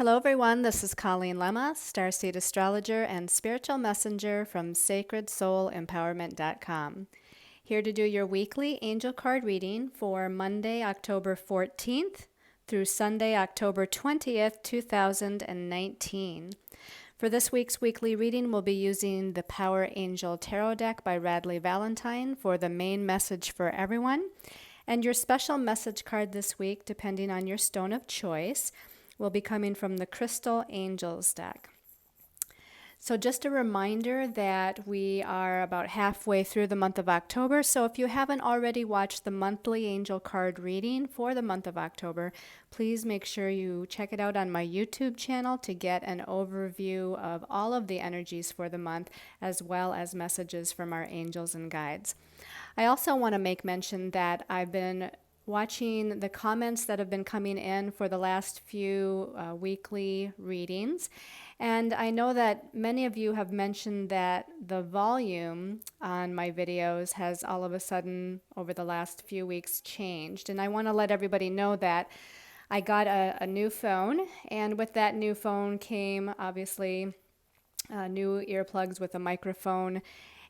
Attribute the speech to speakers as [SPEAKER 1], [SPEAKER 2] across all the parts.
[SPEAKER 1] Hello, everyone. This is Colleen Lemma, starseed astrologer and spiritual messenger from sacredsoulempowerment.com. Here to do your weekly angel card reading for Monday, October 14th through Sunday, October 20th, 2019. For this week's weekly reading, we'll be using the Power Angel Tarot deck by Radley Valentine for the main message for everyone. And your special message card this week, depending on your stone of choice, will be coming from the Crystal Angels deck. So just a reminder that we are about halfway through the month of October. So if you haven't already watched the monthly angel card reading for the month of October, please make sure you check it out on my YouTube channel to get an overview of all of the energies for the month, as well as messages from our angels and guides. I also want to make mention that I've been watching the comments that have been coming in for the last few weekly readings. And I know that many of you have mentioned that the volume on my videos has all of a sudden over the last few weeks changed. And I want to let everybody know that I got a new phone, and with that new phone came obviously new earplugs with a microphone.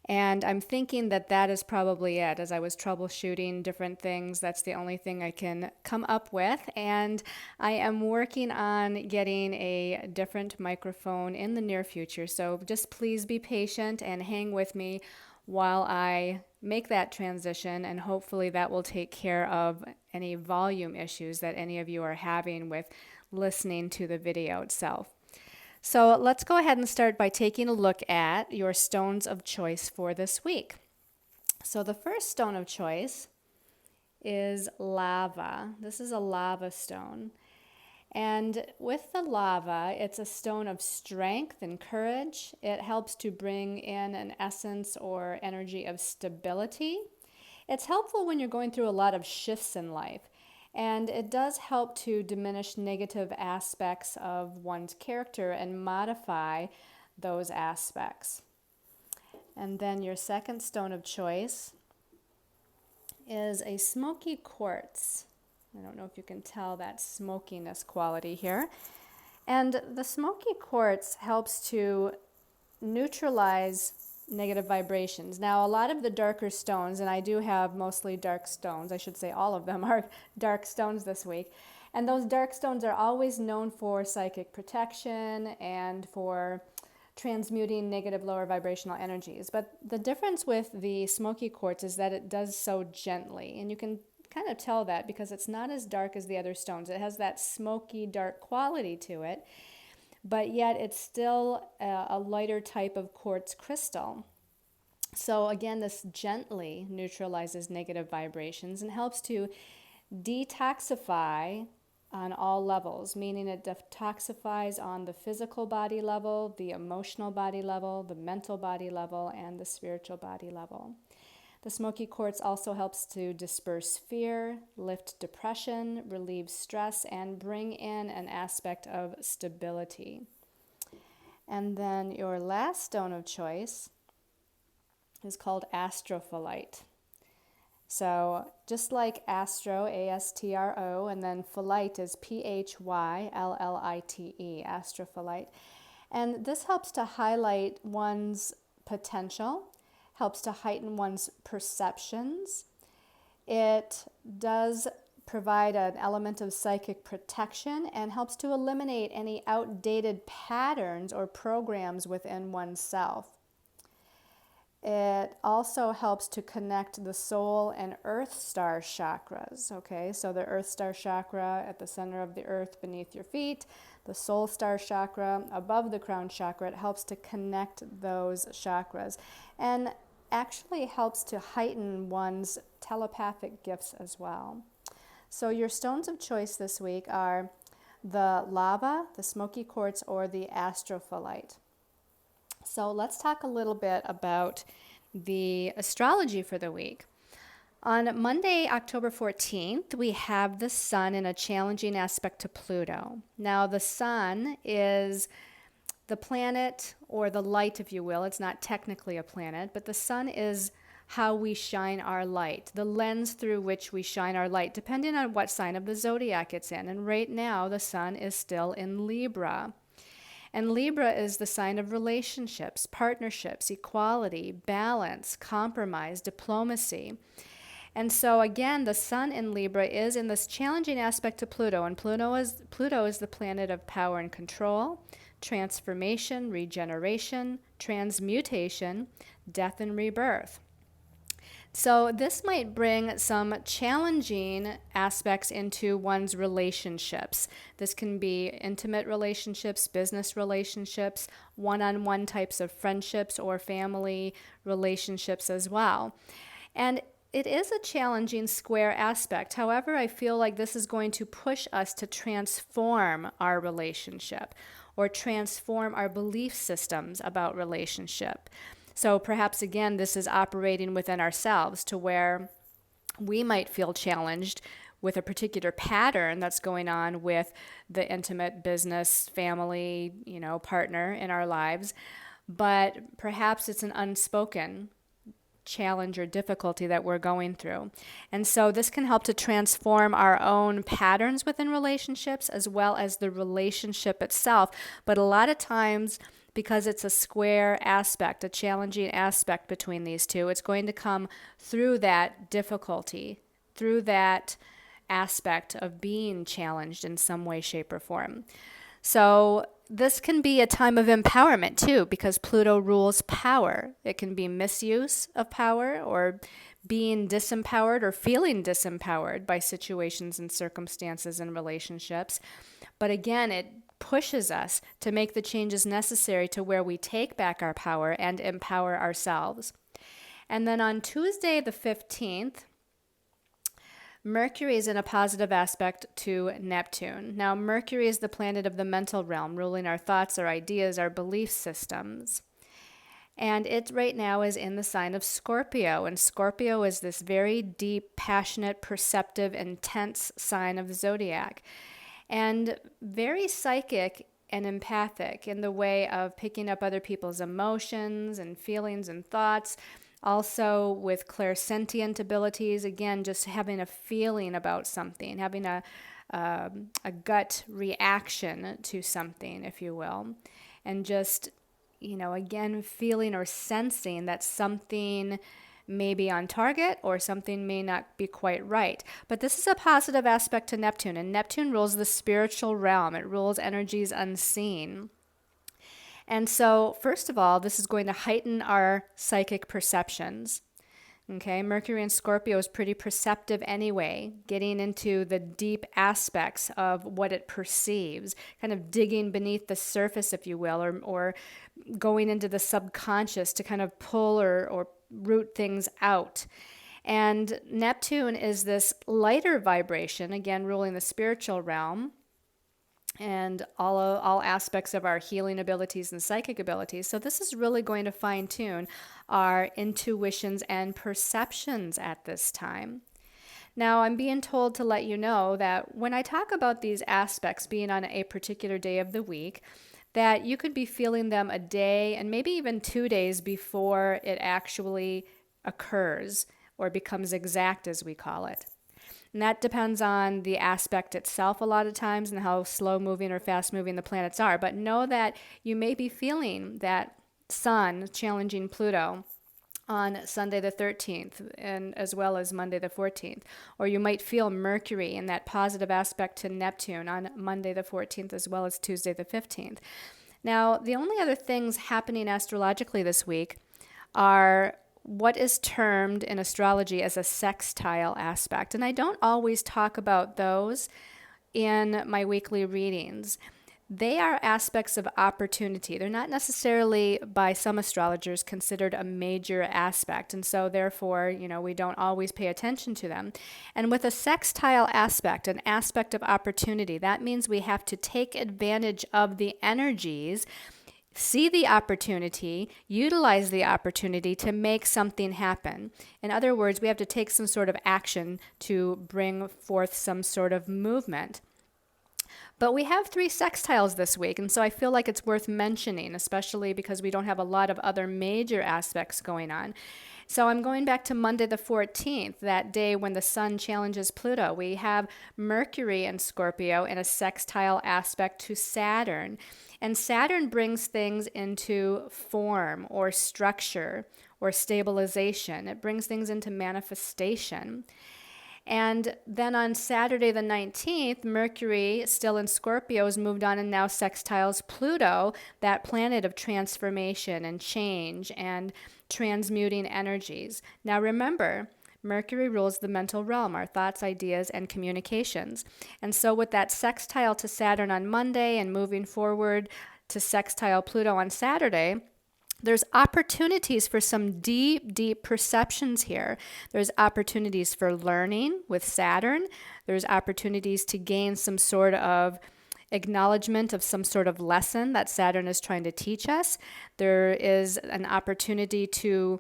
[SPEAKER 1] And I'm thinking that that is probably it. As I was troubleshooting different things, that's the only thing I can come up with. And I am working on getting a different microphone in the near future. So just please be patient and hang with me while I make that transition. And hopefully that will take care of any volume issues that any of you are having with listening to the video itself. So let's go ahead and start by taking a look at your stones of choice for this week. So the first stone of choice is lava. This is a lava stone. And with the lava, it's a stone of strength and courage. It helps to bring in an essence or energy of stability. It's helpful when you're going through a lot of shifts in life. And it does help to diminish negative aspects of one's character and modify those aspects. And then your second stone of choice is a smoky quartz. I don't know if you can tell that smokiness quality here. And the smoky quartz helps to neutralize negative vibrations. Now, a lot of the darker stones, and I do have mostly dark stones, I should say all of them are dark stones this week, and those dark stones are always known for psychic protection and for transmuting negative lower vibrational energies. But the difference with the smoky quartz is that it does so gently, and you can kind of tell that because it's not as dark as the other stones. It has that smoky dark quality to it, but yet it's still a lighter type of quartz crystal. So again, this gently neutralizes negative vibrations and helps to detoxify on all levels, meaning it detoxifies on the physical body level, the emotional body level, the mental body level, and the spiritual body level. The smoky quartz also helps to disperse fear, lift depression, relieve stress, and bring in an aspect of stability. And then your last stone of choice is called astrophyllite. So just like astro, A-S-T-R-O, and then phyllite is P-H-Y-L-L-I-T-E, astrophyllite. And this helps to highlight one's potential, helps to heighten one's perceptions. It does provide an element of psychic protection and helps to eliminate any outdated patterns or programs within oneself. It also helps to connect the soul and earth star chakras, okay? So the earth star chakra at the center of the earth beneath your feet, the soul star chakra above the crown chakra, it helps to connect those chakras. And actually helps to heighten one's telepathic gifts as well. So your stones of choice this week are the lava, the smoky quartz, or the astrophyllite. So let's talk a little bit about the astrology for the week. On Monday, October 14th, we have the sun in a challenging aspect to Pluto. Now, the sun is the planet, or the light, if you will. It's not technically a planet, but the sun is how we shine our light, the lens through which we shine our light, depending on what sign of the zodiac it's in. And right now, the sun is still in Libra. And Libra is the sign of relationships, partnerships, equality, balance, compromise, diplomacy. And so again, the sun in Libra is in this challenging aspect to Pluto, and Pluto is the planet of power and control, transformation, regeneration, transmutation, death and rebirth. So this might bring some challenging aspects into one's relationships. This can be intimate relationships, business relationships, one-on-one types of friendships or family relationships as well. And it is a challenging square aspect. However, I feel like this is going to push us to transform our relationship or transform our belief systems about relationship. So perhaps, again, this is operating within ourselves to where we might feel challenged with a particular pattern that's going on with the intimate business, family, partner in our lives. But perhaps it's an unspoken challenge or difficulty that we're going through. And so this can help to transform our own patterns within relationships as well as the relationship itself. But a lot of times, because it's a square aspect, a challenging aspect between these two, it's going to come through that difficulty, through that aspect of being challenged in some way, shape, or form. So this can be a time of empowerment too, because Pluto rules power. It can be misuse of power or being disempowered or feeling disempowered by situations and circumstances and relationships. But again, it pushes us to make the changes necessary to where we take back our power and empower ourselves. And then on Tuesday the 15th, Mercury is in a positive aspect to Neptune. Now, Mercury is the planet of the mental realm, ruling our thoughts, our ideas, our belief systems. And it right now is in the sign of Scorpio. And Scorpio is this very deep, passionate, perceptive, intense sign of the zodiac. And very psychic and empathic in the way of picking up other people's emotions and feelings and thoughts. Also with clairsentient abilities, again, just having a feeling about something, having a gut reaction to something, if you will. And just, again, feeling or sensing that something may be on target or something may not be quite right. But this is a positive aspect to Neptune, and Neptune rules the spiritual realm. It rules energies unseen. And so, first of all, this is going to heighten our psychic perceptions. Okay, Mercury in Scorpio is pretty perceptive anyway, getting into the deep aspects of what it perceives, kind of digging beneath the surface, if you will, or going into the subconscious to kind of pull or root things out. And Neptune is this lighter vibration, again, ruling the spiritual realm and all aspects of our healing abilities and psychic abilities. So this is really going to fine-tune our intuitions and perceptions at this time. Now, I'm being told to let you know that when I talk about these aspects being on a particular day of the week, that you could be feeling them a day and maybe even 2 days before it actually occurs or becomes exact, as we call it. And that depends on the aspect itself a lot of times and how slow-moving or fast-moving the planets are. But know that you may be feeling that sun challenging Pluto on Sunday the 13th and as well as Monday the 14th. Or you might feel Mercury in that positive aspect to Neptune on Monday the 14th as well as Tuesday the 15th. Now, the only other things happening astrologically this week are what is termed in astrology as a sextile aspect. And I don't always talk about those in my weekly readings. They are aspects of opportunity. They're not necessarily, by some astrologers, considered a major aspect. And so therefore, we don't always pay attention to them. And with a sextile aspect, an aspect of opportunity, that means we have to take advantage of the energies, see the opportunity, utilize the opportunity to make something happen. In other words, we have to take some sort of action to bring forth some sort of movement. But we have 3 sextiles this week, and so I feel like it's worth mentioning, especially because we don't have a lot of other major aspects going on. So I'm going back to Monday the 14th, that day when the sun challenges Pluto. We have Mercury in Scorpio in a sextile aspect to Saturn. And Saturn brings things into form or structure or stabilization. It brings things into manifestation. And then on Saturday the 19th, Mercury, still in Scorpio, has moved on and now sextiles Pluto, that planet of transformation and change and transmuting energies. Now remember, Mercury rules the mental realm, our thoughts, ideas, and communications. And so with that sextile to Saturn on Monday and moving forward to sextile Pluto on Saturday, there's opportunities for some deep, deep perceptions here. There's opportunities for learning with Saturn. There's opportunities to gain some sort of acknowledgement of some sort of lesson that Saturn is trying to teach us. There is an opportunity to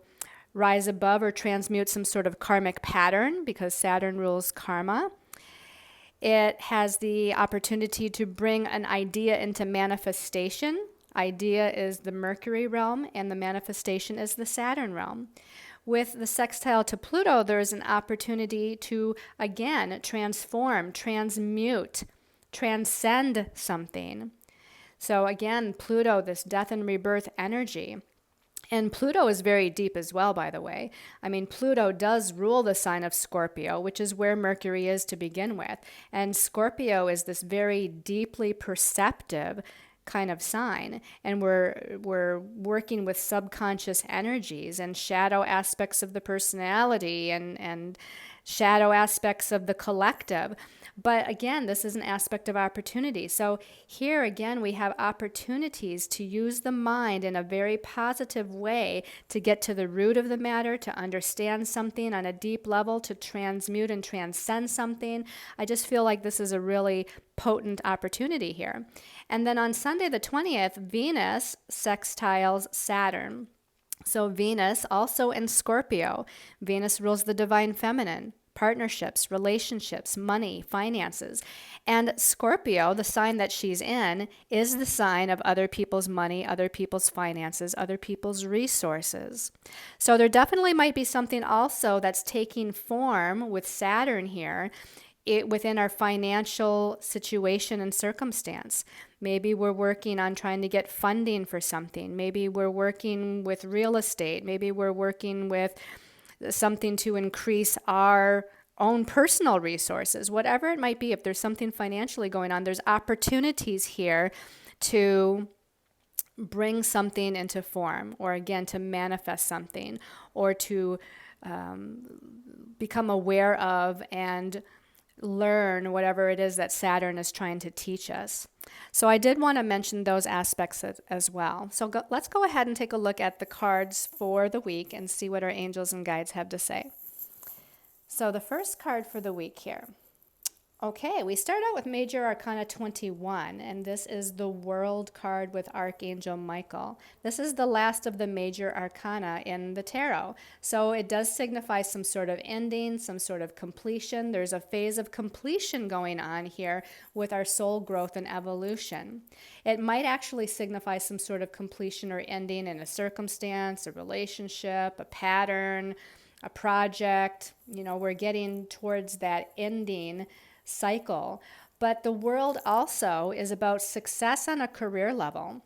[SPEAKER 1] rise above or transmute some sort of karmic pattern because Saturn rules karma. It has the opportunity to bring an idea into manifestation. Idea is the Mercury realm and the manifestation is the Saturn realm. With the sextile to Pluto, there is an opportunity to, again, transform, transmute, transcend something. So again, Pluto, this death and rebirth energy. And Pluto is very deep as well, by the way. I mean, Pluto does rule the sign of Scorpio, which is where Mercury is to begin with. And Scorpio is this very deeply perceptive kind of sign, and we're working with subconscious energies and shadow aspects of the personality and shadow aspects of the collective. But again, this is an aspect of opportunity. So here again, we have opportunities to use the mind in a very positive way to get to the root of the matter, to understand something on a deep level, to transmute and transcend something. I just feel like this is a really potent opportunity here. And then on Sunday the 20th, Venus sextiles Saturn. So Venus also in Scorpio. Venus rules the divine feminine, partnerships, relationships, money, finances. And Scorpio, the sign that she's in, is the sign of other people's money, other people's finances, other people's resources. So there definitely might be something also that's taking form with Saturn here within our financial situation and circumstance. Maybe we're working on trying to get funding for something. Maybe we're working with real estate. Maybe we're working with something to increase our own personal resources. Whatever it might be, if there's something financially going on, there's opportunities here to bring something into form, or again, to manifest something, or to become aware of and learn whatever it is that Saturn is trying to teach us. So I did want to mention those aspects as well. So let's go ahead and take a look at the cards for the week and see what our angels and guides have to say. So the first card for the week here. Okay, we start out with Major Arcana 21, and this is the World card with Archangel Michael. This is the last of the Major Arcana in the tarot. So it does signify some sort of ending, some sort of completion. There's a phase of completion going on here with our soul growth and evolution. It might actually signify some sort of completion or ending in a circumstance, a relationship, a pattern, a project. You know, we're getting towards that ending cycle. But the World also is about success on a career level.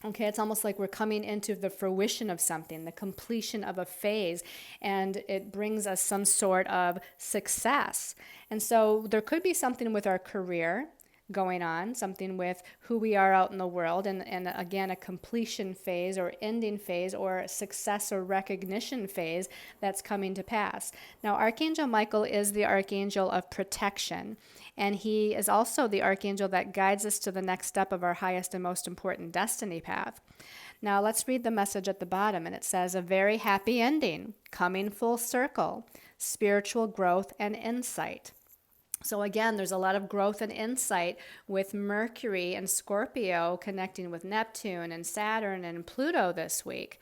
[SPEAKER 1] Okay, it's almost like we're coming into the fruition of something, the completion of a phase, and it brings us some sort of success. And so there could be something with our career going on, something with who we are out in the world, and again, a completion phase or ending phase or success or recognition phase that's coming to pass. Now, Archangel Michael is the archangel of protection, and he is also the archangel that guides us to the next step of our highest and most important destiny path. Now, let's read the message at the bottom, and it says, a very happy ending, coming full circle, spiritual growth and insight. So again, there's a lot of growth and insight with Mercury and Scorpio connecting with Neptune and Saturn and Pluto this week.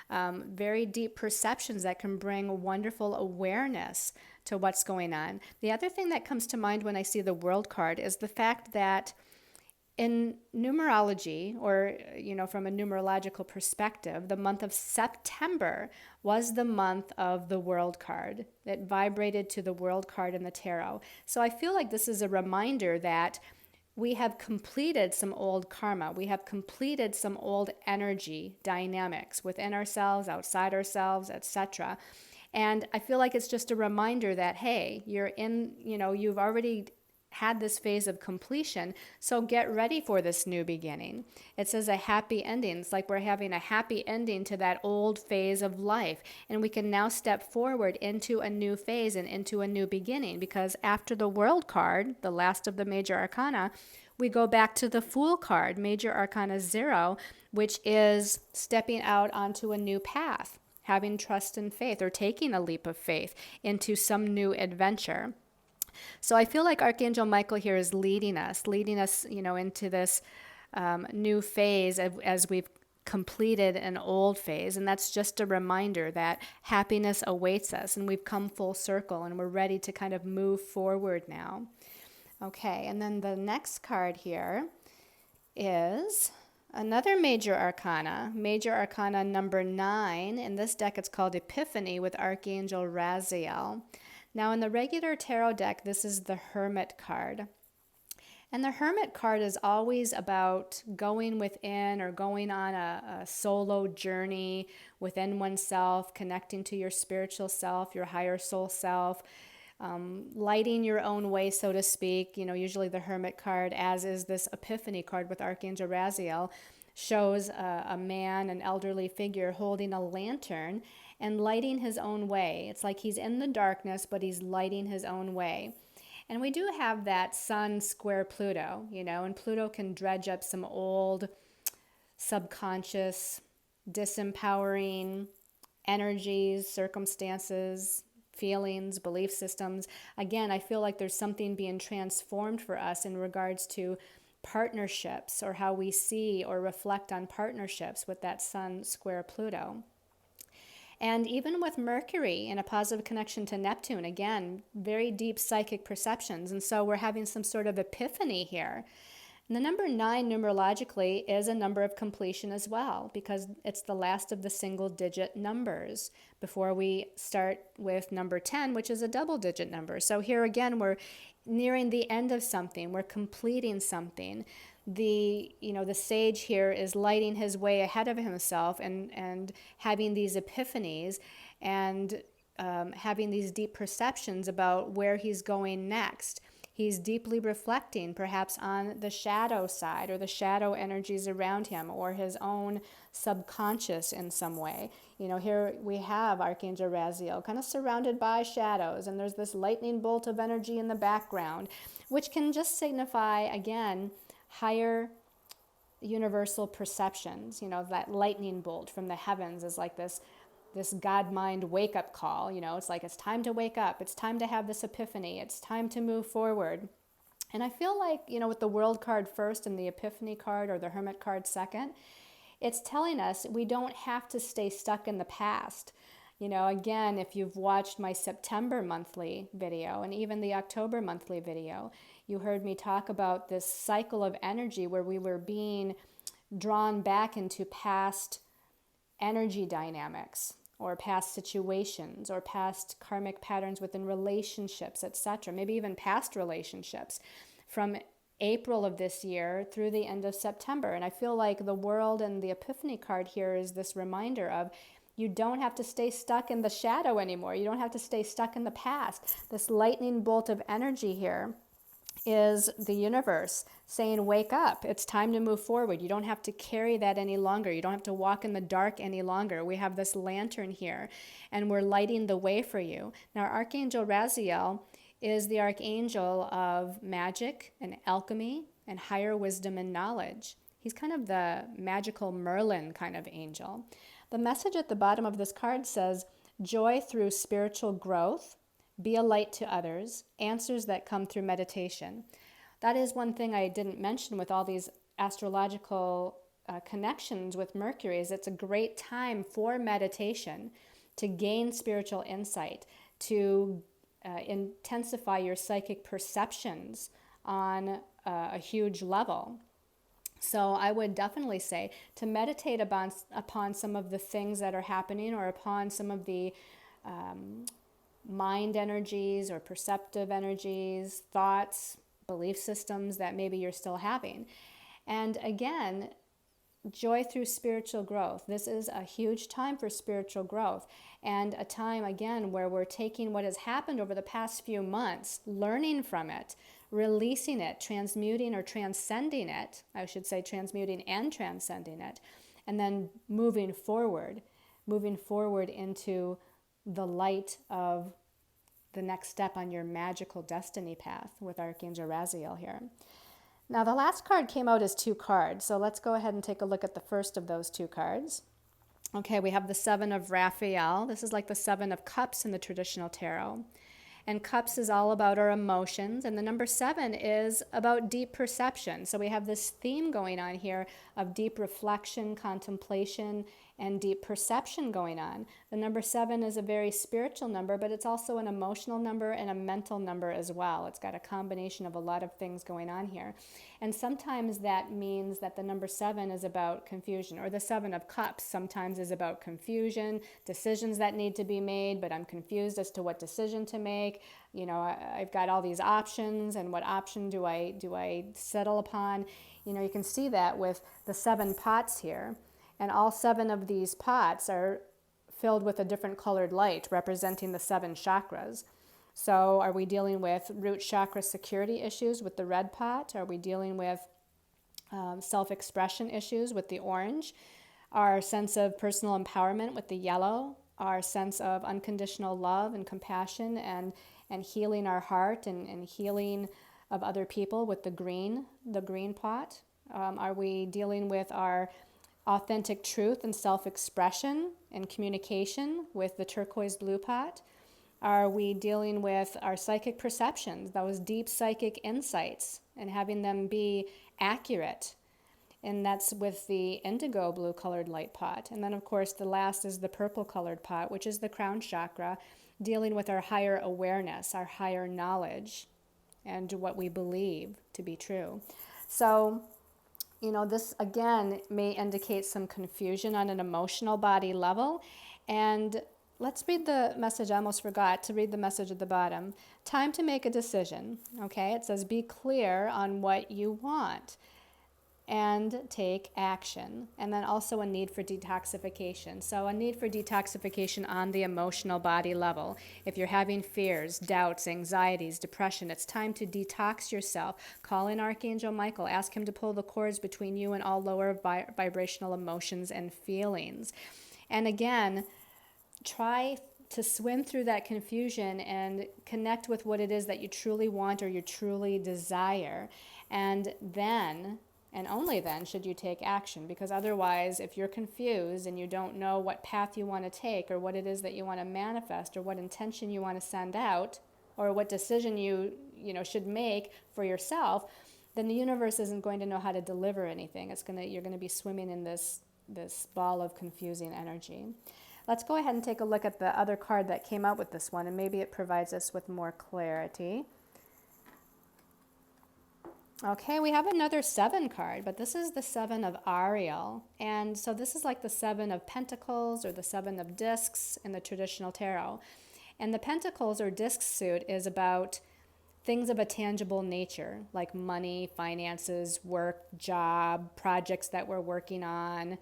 [SPEAKER 1] Very deep perceptions that can bring wonderful awareness to what's going on. The other thing that comes to mind when I see the World card is the fact that In numerology, or from a numerological perspective, the month of September was the month of the World card. It vibrated to the World card in the tarot. So I feel like this is a reminder that we have completed some old karma. We have completed some old energy dynamics within ourselves, outside ourselves, etc. And I feel like it's just a reminder that, hey, you've already had this phase of completion, so get ready for this new beginning. It says a happy ending. It's like we're having a happy ending to that old phase of life, and we can now step forward into a new phase and into a new beginning, because after the World card, the last of the major arcana, we go back to the Fool card, major arcana 0, which is stepping out onto a new path, having trust and faith, or taking a leap of faith into some new adventure. So I feel like Archangel Michael here is leading us, into this new phase as we've completed an old phase. And that's just a reminder that happiness awaits us, and we've come full circle, and we're ready to kind of move forward now. Okay, and then the next card here is another major arcana number 9. In this deck, it's called Epiphany with Archangel Raphael. Now, in the regular tarot deck, this is the Hermit card. And the Hermit card is always about going within, or going on a solo journey within oneself, connecting to your spiritual self, your higher soul self, lighting your own way, so to speak. Usually the Hermit card, as is this Epiphany card with Archangel Raphael, shows a man, an elderly figure, holding a lantern and lighting his own way. It's like he's in the darkness, but he's lighting his own way. And we do have that Sun square Pluto, and Pluto can dredge up some old subconscious, disempowering energies, circumstances, feelings, belief systems. Again, I feel like there's something being transformed for us in regards to partnerships, or how we see or reflect on partnerships with that Sun square Pluto. And even with Mercury in a positive connection to Neptune, again, very deep psychic perceptions. And so we're having some sort of epiphany here. And the number 9 numerologically is a number of completion as well, because it's the last of the single digit numbers before we start with number 10, which is a double digit number. So here again, we're nearing the end of something. We're completing something. The sage here is lighting his way ahead of himself, and having these epiphanies, and having these deep perceptions about where he's going next. He's deeply reflecting perhaps on the shadow side, or the shadow energies around him, or his own subconscious in some way. Here we have Archangel Raphael kind of surrounded by shadows, and there's this lightning bolt of energy in the background, which can just signify, again, higher universal perceptions. That lightning bolt from the heavens is like this God mind wake up call. It's like, it's time to wake up. It's time to have this epiphany. It's time to move forward. And I feel like, with the World card first and the Epiphany card, or the Hermit card second, it's telling us we don't have to stay stuck in the past. Again, if you've watched my September monthly video and even the October monthly video, you heard me talk about this cycle of energy where we were being drawn back into past energy dynamics, or past situations, or past karmic patterns within relationships, etc. Maybe even past relationships from April of this year through the end of September. And I feel like the World and the Epiphany card here is this reminder of, you don't have to stay stuck in the shadow anymore. You don't have to stay stuck in the past. This lightning bolt of energy here is the universe saying, wake up. It's time to move forward. You don't have to carry that any longer. You don't have to walk in the dark any longer. We have this lantern here, and we're lighting the way for you. Now, Archangel Raphael is the archangel of magic and alchemy and higher wisdom and knowledge. He's kind of the magical Merlin kind of angel. The message at the bottom of this card says, joy through spiritual growth, be a light to others, answers that come through meditation. That is one thing I didn't mention with all these astrological connections with Mercury, is it's a great time for meditation, to gain spiritual insight, to intensify your psychic perceptions on a huge level. So I would definitely say to meditate upon some of the things that are happening, or upon some of the mind energies or perceptive energies, thoughts, belief systems that maybe you're still having. And again, joy through spiritual growth. This is a huge time for spiritual growth, and a time again where we're taking what has happened over the past few months, learning from it, releasing it, transmuting or transcending it. I should say transmuting and transcending it, and then moving forward into the light of the next step on your magical destiny path with Archangel Raphael here. Now, the last card came out as 2 cards, so let's go ahead and take a look at the first of those 2 cards. Okay, we have the 7 of Raphael. This is like the 7 of Cups in the traditional tarot. And Cups is all about our emotions, and the number 7 is about deep perception. So we have this theme going on here of deep reflection, contemplation, and deep perception going on. The number 7 is a very spiritual number, but it's also an emotional number and a mental number as well. It's got a combination of a lot of things going on here. And sometimes that means that the number 7 is about confusion, or the 7 of Cups sometimes is about confusion, decisions that need to be made, but I'm confused as to what decision to make. You know, I've got all these options, and what option do I settle upon? You know, you can see that with the 7 pots here. And all 7 of these pots are filled with a different colored light representing the 7 chakras. So are we dealing with root chakra security issues with the red pot? Are we dealing with self-expression issues with the orange? Our sense of personal empowerment with the yellow? Our sense of unconditional love and compassion and healing our heart and healing of other people with the green pot? Are we dealing with our authentic truth and self-expression and communication with the turquoise blue pot? Are we dealing with our psychic perceptions, those deep psychic insights, and having them be accurate? And that's with the indigo blue colored light pot. And then of course the last is the purple colored pot, which is the crown chakra, dealing with our higher awareness, our higher knowledge, and what we believe to be true. So, you know, this again may indicate some confusion on an emotional body level. And let's read the message. I almost forgot to read the message at the bottom. Time to make a decision. Okay, it says be clear on what you want and take action. And then also a need for detoxification. So a need for detoxification on the emotional body level. If you're having fears, doubts, anxieties, depression, it's time to detox yourself. Call in Archangel Michael. Ask him to pull the cords between you and all lower vibrational emotions and feelings. And again, try to swim through that confusion and connect with what it is that you truly want or you truly desire. And then, and only then, should you take action. Because otherwise, if you're confused and you don't know what path you want to take or what it is that you want to manifest or what intention you want to send out or what decision you should make for yourself, then the universe isn't going to know how to deliver anything. You're going to be swimming in this ball of confusing energy. Let's go ahead and take a look at the other card that came out with this one, and maybe it provides us with more clarity. Okay, we have another 7 card, but this is the 7 of Arielle. And so this is like the 7 of Pentacles or the 7 of Discs in the traditional tarot. And the Pentacles or Disc suit is about things of a tangible nature, like money, finances, work, job, projects that we're working on,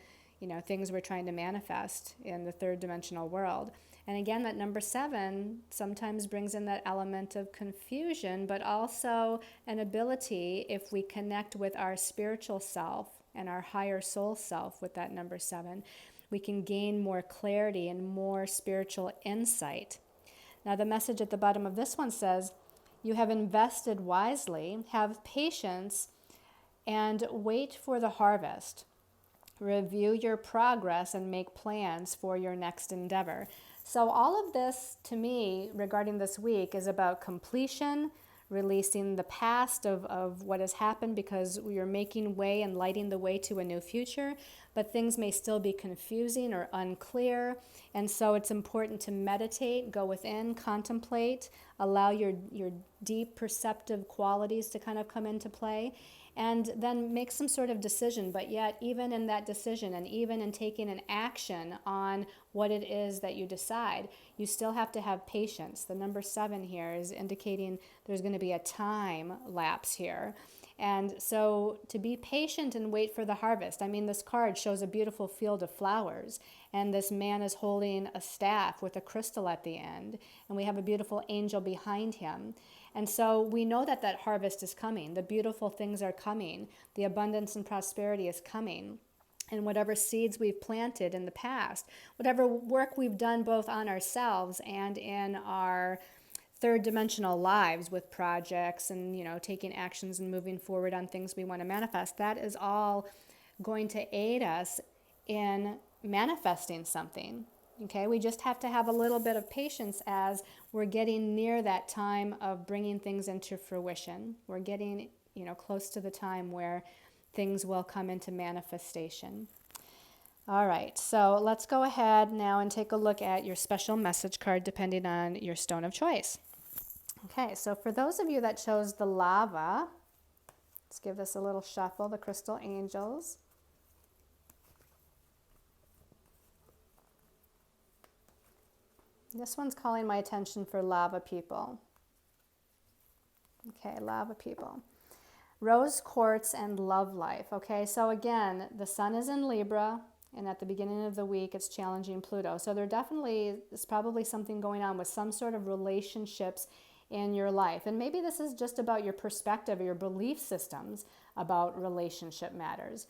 [SPEAKER 1] things we're trying to manifest in the 3rd dimensional world. And again, that number 7 sometimes brings in that element of confusion, but also an ability, if we connect with our spiritual self and our higher soul self with that number 7, we can gain more clarity and more spiritual insight. Now, the message at the bottom of this one says, you have invested wisely, have patience, and wait for the harvest. Review your progress and make plans for your next endeavor. So all of this, to me, regarding this week, is about completion, releasing the past of what has happened, because we are making way and lighting the way to a new future, but things may still be confusing or unclear. And so it's important to meditate, go within, contemplate, allow your deep perceptive qualities to kind of come into play, and then make some sort of decision. But yet, even in that decision and even in taking an action on what it is that you decide, you still have to have patience. The number 7 here is indicating there's going to be a time lapse here. And so to be patient and wait for the harvest. I mean, this card shows a beautiful field of flowers, and this man is holding a staff with a crystal at the end, and we have a beautiful angel behind him. And so we know that that harvest is coming. The beautiful things are coming. The abundance and prosperity is coming. And whatever seeds we've planted in the past, whatever work we've done both on ourselves and in our third dimensional lives with projects and, taking actions and moving forward on things we want to manifest, that is all going to aid us in manifesting something. Okay, we just have to have a little bit of patience as we're getting near that time of bringing things into fruition. We're getting, close to the time where things will come into manifestation. All right, so let's go ahead now and take a look at your special message card depending on your stone of choice. Okay, so for those of you that chose the lava, let's give this a little shuffle, the crystal angels. This one's calling my attention for lava people. Okay, lava people. Rose quartz and love life. Okay, so again, the sun is in Libra, and at the beginning of the week, it's challenging Pluto. So there definitely is probably something going on with some sort of relationships in your life. And maybe this is just about your perspective or your belief systems about relationship matters.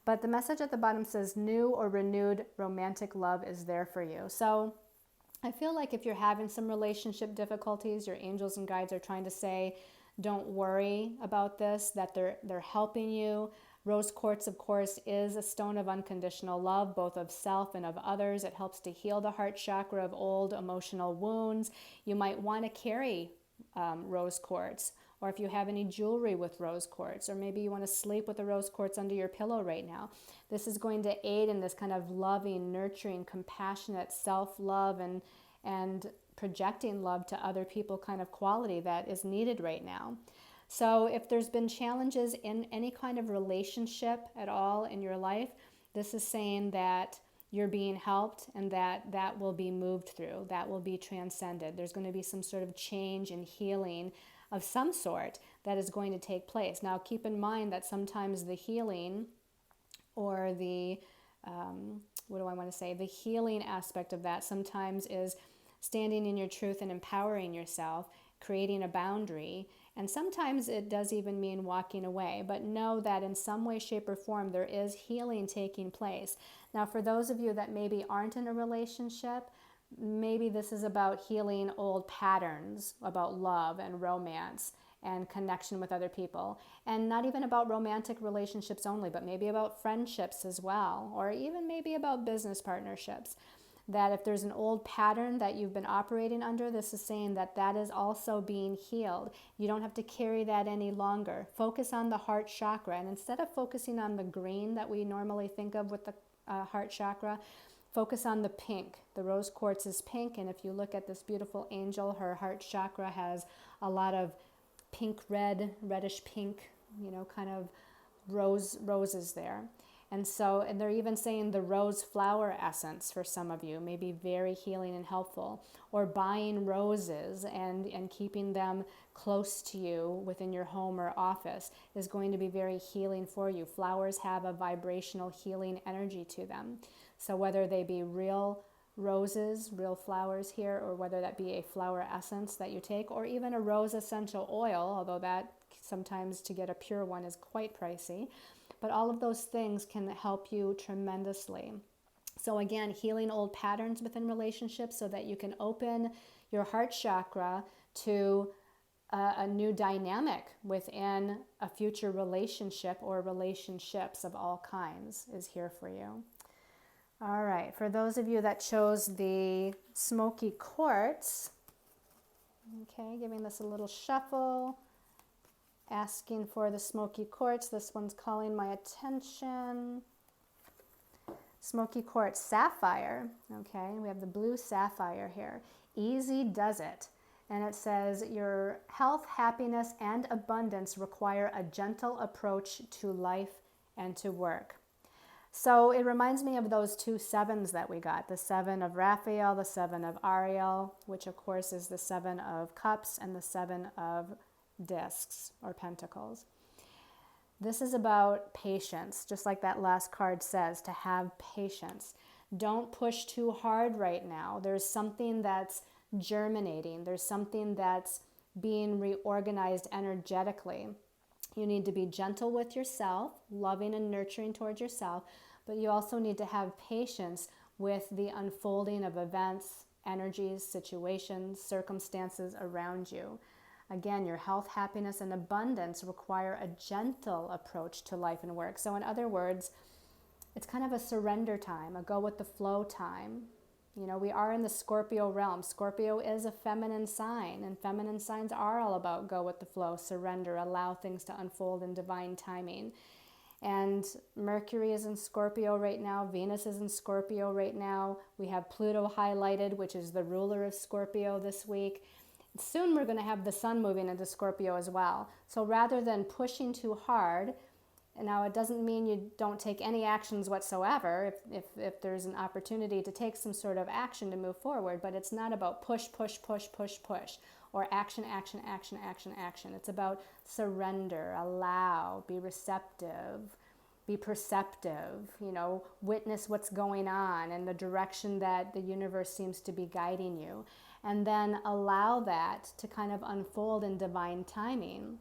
[SPEAKER 1] But the message at the bottom says new or renewed romantic love is there for you. So I feel like if you're having some relationship difficulties, your angels and guides are trying to say, don't worry about this, that they're helping you. Rose quartz, of course, is a stone of unconditional love, both of self and of others. It helps to heal the heart chakra of old emotional wounds. You might want to carry rose quartz, or if you have any jewelry with rose quartz, or maybe you want to sleep with a rose quartz under your pillow right now. This is going to aid in this kind of loving, nurturing, compassionate self-love and projecting love to other people kind of quality that is needed right now. So if there's been challenges in any kind of relationship at all in your life, this is saying that you're being helped and that will be moved through, that will be transcended. There's going to be some sort of change and healing of some sort that is going to take place. Now keep in mind that sometimes the healing or the, the healing aspect of that sometimes is standing in your truth and empowering yourself, creating a boundary, and sometimes it does even mean walking away. But know that in some way, shape, or form, there is healing taking place. Now, for those of you that maybe aren't in a relationship, maybe this is about healing old patterns about love and romance and connection with other people. And not even about romantic relationships only, but maybe about friendships as well, or even maybe about business partnerships. That if there's an old pattern that you've been operating under, this is saying that that is also being healed. You don't have to carry that any longer. Focus on the heart chakra. And instead of focusing on the green that we normally think of with the heart chakra, focus on the pink. The rose quartz is pink. And if you look at this beautiful angel, her heart chakra has a lot of pink, reddish pink, kind of roses there. And they're even saying the rose flower essence for some of you may be very healing and helpful. Or buying roses and keeping them close to you within your home or office is going to be very healing for you. Flowers have a vibrational healing energy to them. So whether they be real roses, real flowers here, or whether that be a flower essence that you take, or even a rose essential oil, although that sometimes to get a pure one is quite pricey. But all of those things can help you tremendously. So again, healing old patterns within relationships so that you can open your heart chakra to a new dynamic within a future relationship or relationships of all kinds is here for you. All right, for those of you that chose the Smoky Quartz, okay, giving this a little shuffle. Asking for the Smoky Quartz. This one's calling my attention. Smoky Quartz Sapphire. Okay, we have the blue sapphire here. Easy does it. And it says, your health, happiness, and abundance require a gentle approach to life and to work. So it reminds me of those two sevens that we got, the seven of Raphael, the seven of Arielle, which of course is the seven of cups, and the seven of discs or pentacles. This is about patience, just like that last card says, to have patience. Don't push too hard right now. There's something that's germinating. There's something that's being reorganized energetically. You need to be gentle with yourself, loving and nurturing towards yourself, but you also need to have patience with the unfolding of events, energies, situations, circumstances around you. Again, your health, happiness, and abundance require a gentle approach to life and work. So in other words, it's kind of a surrender time, a go with the flow time. You know, we are in the Scorpio realm. Scorpio is a feminine sign, and feminine signs are all about go with the flow, surrender, allow things to unfold in divine timing. And Mercury is in Scorpio right now. Venus is in Scorpio right now. We have Pluto highlighted, which is the ruler of Scorpio this week. Soon we're going to have the sun moving into Scorpio as well. So rather than pushing too hard, and now it doesn't mean you don't take any actions whatsoever if there's an opportunity to take some sort of action to move forward, but it's not about push, or action. It's about surrender, allow, be receptive, be perceptive, witness what's going on and the direction that the universe seems to be guiding you. And then allow that to kind of unfold in divine timing.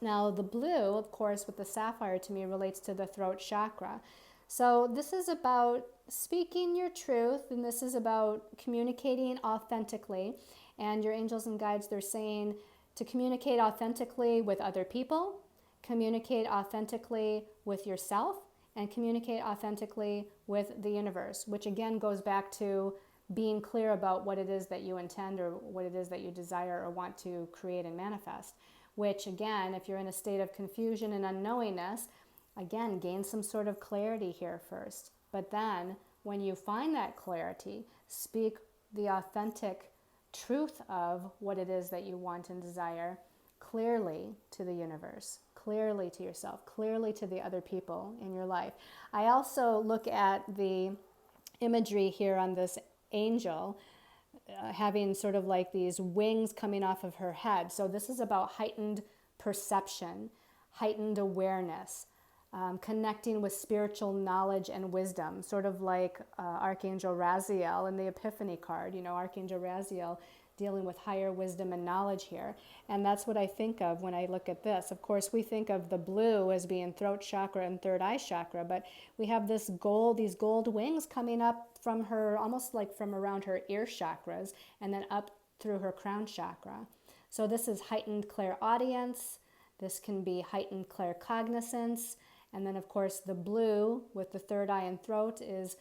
[SPEAKER 1] Now, the blue, of course, with the sapphire to me relates to the throat chakra. So this is about speaking your truth, and this is about communicating authentically. And your angels and guides, they're saying to communicate authentically with other people, communicate authentically with yourself, and communicate authentically with the universe, which again goes back to being clear about what it is that you intend or what it is that you desire or want to create and manifest. Which again, if you're in a state of confusion and unknowingness, again, gain some sort of clarity here first. But then when you find that clarity, speak the authentic truth of what it is that you want and desire clearly to the universe, clearly to yourself, clearly to the other people in your life. I also look at the imagery here on this angel having sort of like these wings coming off of her head. So this is about heightened perception, heightened awareness, connecting with spiritual knowledge and wisdom, sort of like Archangel Raphael in the Epiphany card. Archangel Raphael dealing with higher wisdom and knowledge here. And that's what I think of when I look at this. Of course, we think of the blue as being throat chakra and third eye chakra, but we have these gold wings coming up from her, almost like from around her ear chakras, and then up through her crown chakra. So this is heightened clairaudience. This can be heightened claircognizance. And then, of course, the blue with the third eye and throat is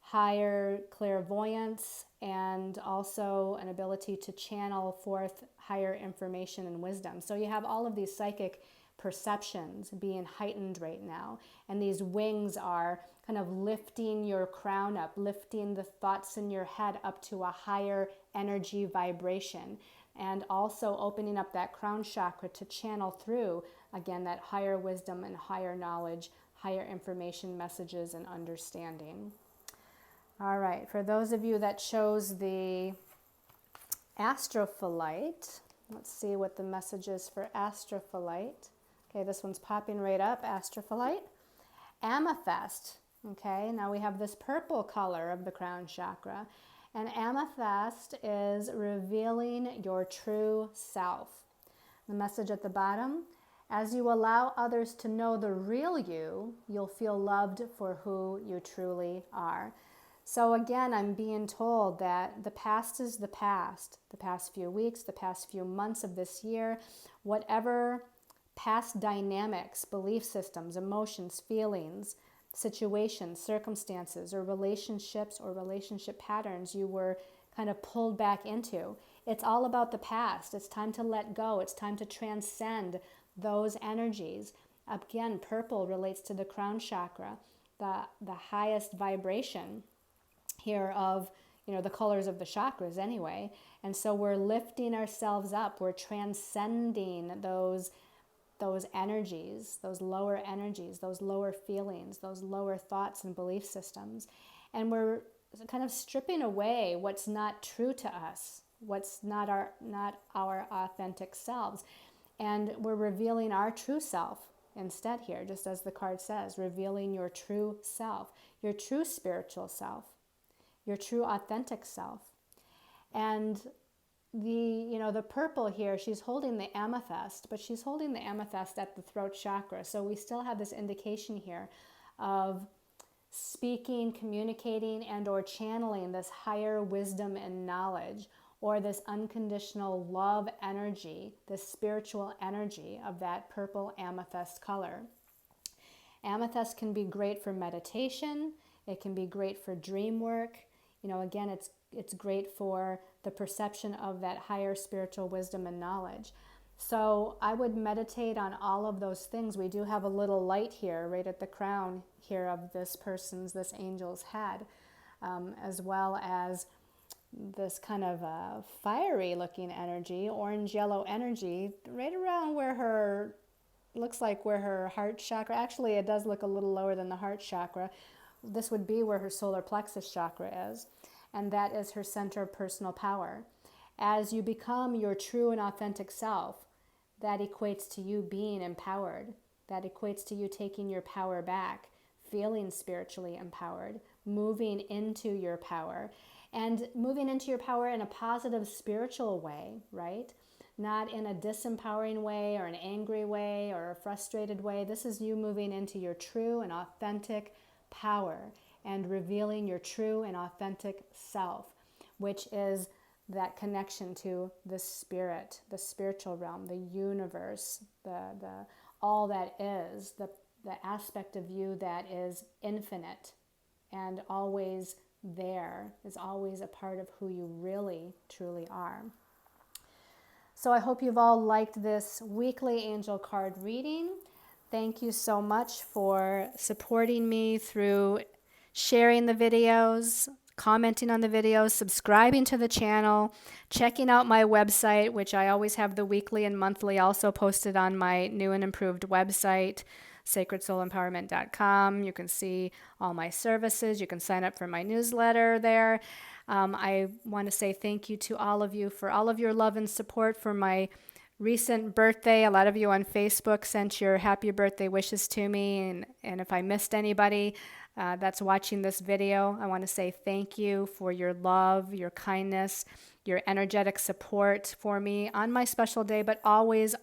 [SPEAKER 1] higher clairvoyance and also an ability to channel forth higher information and wisdom. So you have all of these psychic perceptions being heightened right now. And these wings are kind of lifting your crown up, lifting the thoughts in your head up to a higher energy vibration, and also opening up that crown chakra to channel through, again, that higher wisdom and higher knowledge, higher information, messages, and understanding. All right, for those of you that chose the Astrophyllite, let's see what the message is for Astrophyllite. Okay, this one's popping right up, Astrophyllite. Amethyst, okay, now we have this purple color of the crown chakra. And amethyst is revealing your true self. The message at the bottom, as you allow others to know the real you, you'll feel loved for who you truly are. So again, I'm being told that the past is the past few weeks, the past few months of this year, whatever past dynamics, belief systems, emotions, feelings, situations, circumstances, or relationships or relationship patterns you were kind of pulled back into. It's all about the past. It's time to let go. It's time to transcend those energies. Again, purple relates to the crown chakra, the highest vibration here of, the colors of the chakras anyway. And so we're lifting ourselves up. We're transcending those energies, those lower energies, those lower feelings, those lower thoughts and belief systems. And we're kind of stripping away what's not true to us, what's not our authentic selves. And we're revealing our true self instead here, just as the card says, revealing your true self, your true spiritual self, your true authentic self. And the purple here, she's holding the amethyst, but she's holding the amethyst at the throat chakra. So we still have this indication here of speaking, communicating, and or channeling this higher wisdom and knowledge, or this unconditional love energy, this spiritual energy of that purple amethyst color. Amethyst can be great for meditation. It can be great for dream work. Again, it's great for the perception of that higher spiritual wisdom and knowledge. So I would meditate on all of those things. We do have a little light here, right at the crown here of this angel's head, as well as this kind of fiery looking energy, orange-yellow energy, right around where looks like where her heart chakra, actually it does look a little lower than the heart chakra. This would be where her solar plexus chakra is, and that is her center of personal power. As you become your true and authentic self, that equates to you being empowered. That equates to you taking your power back, feeling spiritually empowered, moving into your power, and moving into your power in a positive spiritual way, right? Not in a disempowering way or an angry way or a frustrated way. This is you moving into your true and authentic power and revealing your true and authentic self, which is that connection to the spirit, the spiritual realm, the universe, the all that is, the aspect of you that is infinite and always there, is always a part of who you really, truly are. So I hope you've all liked this weekly angel card reading. Thank you so much for supporting me through sharing the videos, commenting on the videos, subscribing to the channel, checking out my website, which I always have the weekly and monthly also posted on my new and improved website, sacredsoulempowerment.com. You can see all my services. You can sign up for my newsletter there. I want to say thank you to all of you for all of your love and support for my recent birthday. A lot of you on Facebook sent your happy birthday wishes to me. And if I missed anybody that's watching this video, I want to say thank you for your love, your kindness, your energetic support for me on my special day, but always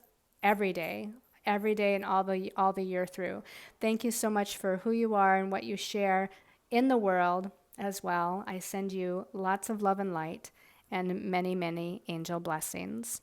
[SPEAKER 1] every day and all the year through. Thank you so much for who you are and what you share in the world as well. I send you lots of love and light and many, many angel blessings.